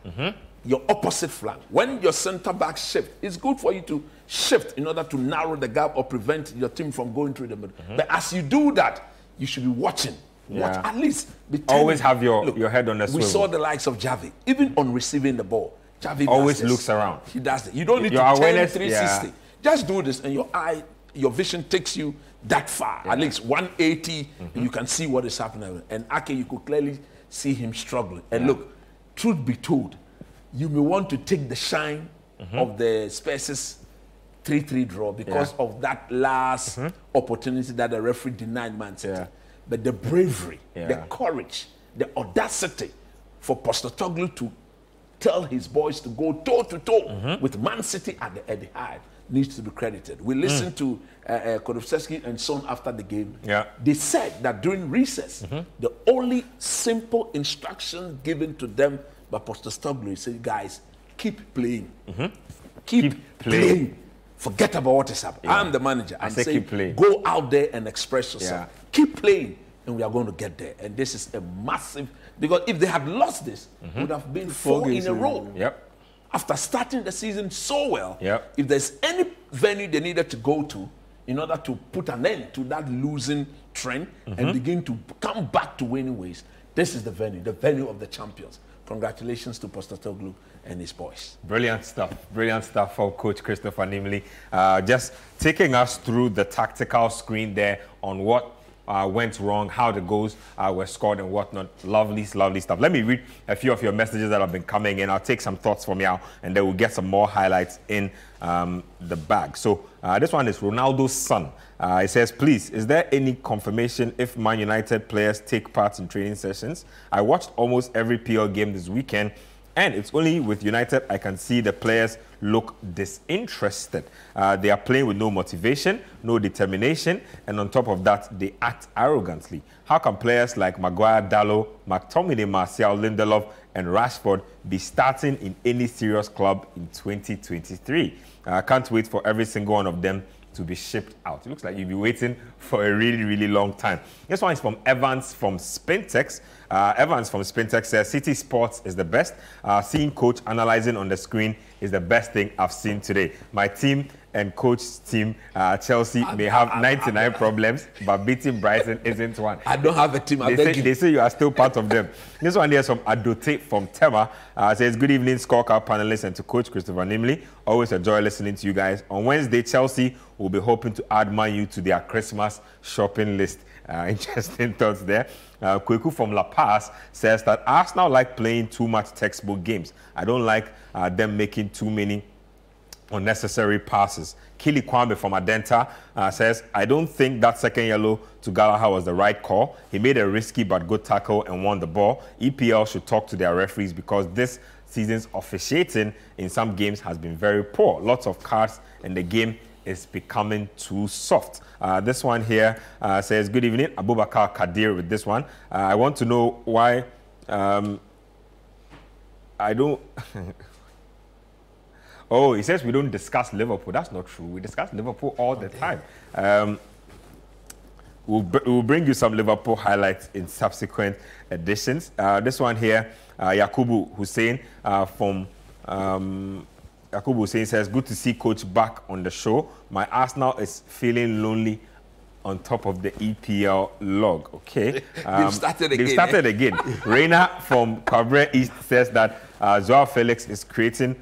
your opposite flank, when your center back shift, it's good for you to shift in order to narrow the gap or prevent your team from going through the middle. But as you do that, you should be watching. Watch at least. Always have your head on the swivel. We saw the likes of Javi, even on receiving the ball. Javi always looks around. He does it. You don't need to turn 360. Just do this, and your vision takes you that far, at least 180, and you can see what is happening. And Ake, you could clearly see him struggling. And look, truth be told, you may want to take the shine of the Spurs' 3-3 draw because of that last opportunity that the referee denied Man City. But the bravery, the courage, the audacity for Postecoglou to tell his boys to go toe-to-toe with Man City at the Etihad needs to be credited. We listened to Kulusevski and Son after the game. They said that during recess, the only simple instruction given to them by Postecoglou is, say, guys, keep playing. Keep playing. Forget about what is happening. I'm the manager. I'm saying, go out there and express yourself. Keep playing, and we are going to get there. And this is a massive, because if they had lost this, it would have been 4 in a row. After starting the season so well, if there's any venue they needed to go to in order to put an end to that losing trend and begin to come back to winning ways, this is the venue of the champions. Congratulations to Postecoglou and his boys. Brilliant stuff for Coach Christopher Nimley. Just taking us through the tactical screen there on what went wrong, how the goals were scored and whatnot. Lovely stuff. Let me read a few of your messages that have been coming in. I'll take some thoughts from you, and then we'll get some more highlights in the bag. So this one is Ronaldo's son. It says, please, is there any confirmation if Man United players take part in training sessions? I watched almost every PL game this weekend, and it's only with United I can see the players look disinterested. They are playing with no motivation, no determination, and on top of that, they act arrogantly. How can players like Maguire, Dalot, McTominay, Martial, Lindelof, and Rashford be starting in any serious club in 2023? I can't wait for every single one of them to be shipped out. It looks like you'll be waiting for a really long time. This one is from Evans from Spintex. Evans from Spintex says, Citi Sports is the best. Seeing coach analyzing on the screen is the best thing I've seen today. My team and coach's team, Chelsea, may have 99 problems, but beating Brighton isn't one. I don't have a team. They say you are still part of them. This one here is from Adote from Tema. Says, good evening, Scorecard panelists, and to Coach Christopher Nimley. Always enjoy listening to you guys. On Wednesday, Chelsea will be hoping to add Man U to their Christmas shopping list. Interesting thoughts there. Kweku from La Paz says that Arsenal like playing too much textbook games. I don't like them making too many unnecessary passes. Kili Kwame from Adenta says, I don't think that second yellow to Gallagher was the right call. He made a risky but good tackle and won the ball. EPL should talk to their referees because this season's officiating in some games has been very poor. Lots of cards and the game is becoming too soft. This one here says, good evening, Abubakar Kadir with this one. I want to know why I don't... Oh, he says we don't discuss Liverpool. That's not true. We discuss Liverpool all the time. We'll bring you some Liverpool highlights in subsequent editions. This one here, Yakubu Hussein from... Yakubu Hussein says, good to see Coach back on the show. My Arsenal is feeling lonely on top of the EPL log. Okay. They've started again. They've started again. Reina from Cabre East says that Joao Felix is creating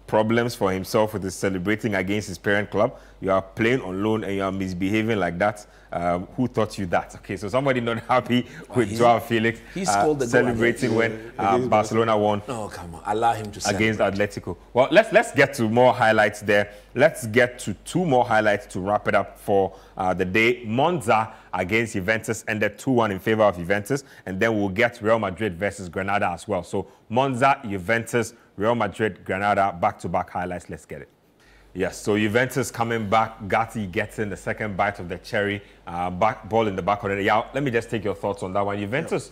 problems for himself with his celebrating against his parent club. You are playing on loan and you are misbehaving like that. Who taught you that? Okay, so somebody not happy with Joao Felix celebrating when Barcelona won. No, come on, allow him to against Atletico. Well, let's get to more highlights there. Let's get to 2 more highlights to wrap it up for the day. Monza against Juventus ended 2-1 in favor of Juventus, and then we'll get Real Madrid versus Granada as well. So Monza, Juventus, Real Madrid, Granada, back-to-back highlights. Let's get it. Yes, so Juventus coming back, Gatti getting the second bite of the cherry, ball in the back of the net. Yeah, let me just take your thoughts on that one. Juventus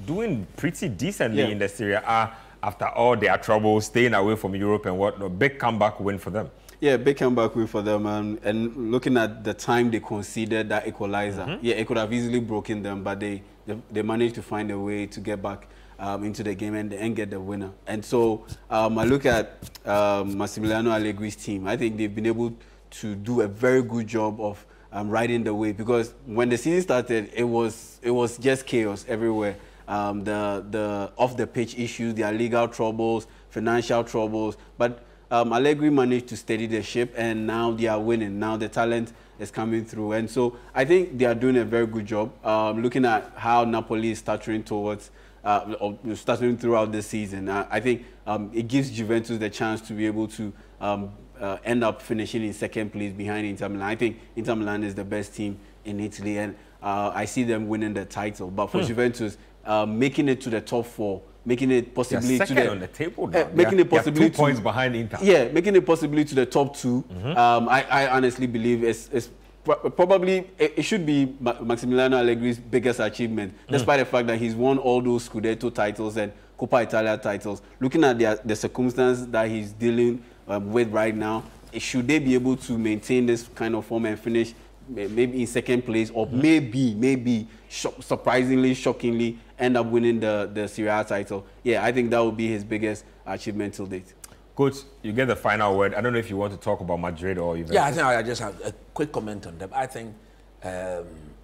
doing pretty decently in the Serie A after all their troubles, staying away from Europe and whatnot. Big comeback win for them. Yeah, big comeback win for them. And looking at the time they conceded that equalizer, it could have easily broken them, but they managed to find a way to get back into the game and get the winner. And so I look at Massimiliano Allegri's team. I think they've been able to do a very good job of riding the wave, because when the season started, it was just chaos everywhere. The off the pitch issues, their legal troubles, financial troubles, but Allegri managed to steady the ship, and now they are winning. Now the talent is coming through, and so I think they are doing a very good job. Looking at how Napoli is stuttering towards, stuttering throughout the season, I think it gives Juventus the chance to be able to end up finishing in second place behind Inter Milan. I think Inter Milan is the best team in Italy, and I see them winning the title. But for Juventus, making it to the top 4. Making it possibly to the on the table now. Making it possibly 2 points behind Inter. Yeah, making it possibly to the top 2. I honestly believe it's probably it should be Massimiliano Allegri's biggest achievement, despite the fact that he's won all those Scudetto titles and Coppa Italia titles. Looking at the circumstances that he's dealing with right now, should they be able to maintain this kind of form and finish maybe in second place, or maybe surprisingly, shockingly end up winning the Serie A title? Yeah, I think that would be his biggest achievement till date. Coach, you get the final word. I don't know if you want to talk about Madrid or Juventus. Yeah, I think I just have a quick comment on them. I think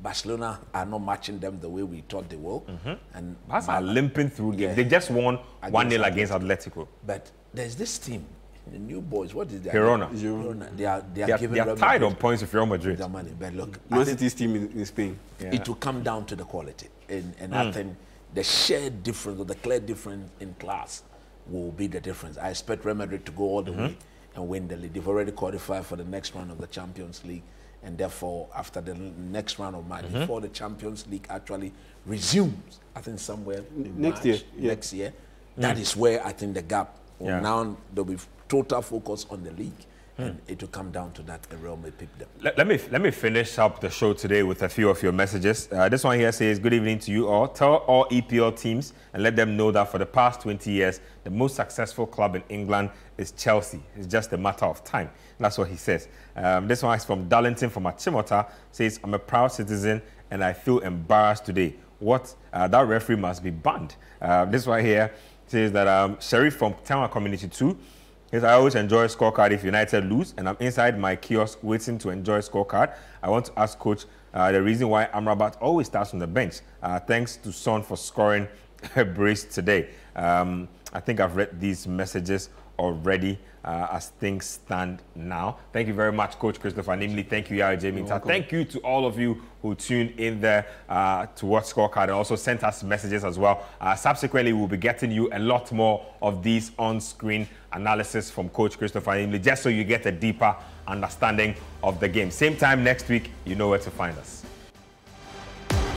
Barcelona are not matching them the way we thought they will. And Barca are limping through games. They just won 1-0 against Atletico. But there's this team, the new boys. What is that? Girona. They are tied on points with Real Madrid. Their money. But look, Man City's team in Spain. It will come down to the quality, and I think the shared difference or the clear difference in class will be the difference. I expect Real Madrid to go all the way and win the league. They've already qualified for the next round of the Champions League, and therefore, after the next round of March, before the Champions League actually resumes, I think somewhere next year, that is where I think the gap. Now there'll be total focus on the league, and it will come down to that. The Real may pick them. Let me finish up the show today with a few of your messages. This one here says, "Good evening to you all. Tell all EPL teams and let them know that for the past 20 years, the most successful club in England is Chelsea. It's just a matter of time." That's what he says. This one is from Darlington from Achimota. Says, "I'm a proud citizen and I feel embarrassed today. That referee must be banned." This one here says that Sherry from Tama Community 2. Yes, I always enjoy Scorecard if United lose, and I'm inside my kiosk waiting to enjoy Scorecard. I want to ask Coach the reason why Amrabat always starts on the bench. Thanks to Son for scoring a brace today. I think I've read these messages already as things stand now. Thank you very much, Coach Christopher Nimley. Thank you, Yaya Jamie. Thank you to all of you who tuned in there to watch Scorecard and also sent us messages as well. Subsequently, we'll be getting you a lot more of these on-screen analysis from Coach Christopher Nimley, just so you get a deeper understanding of the game. Same time next week, you know where to find us.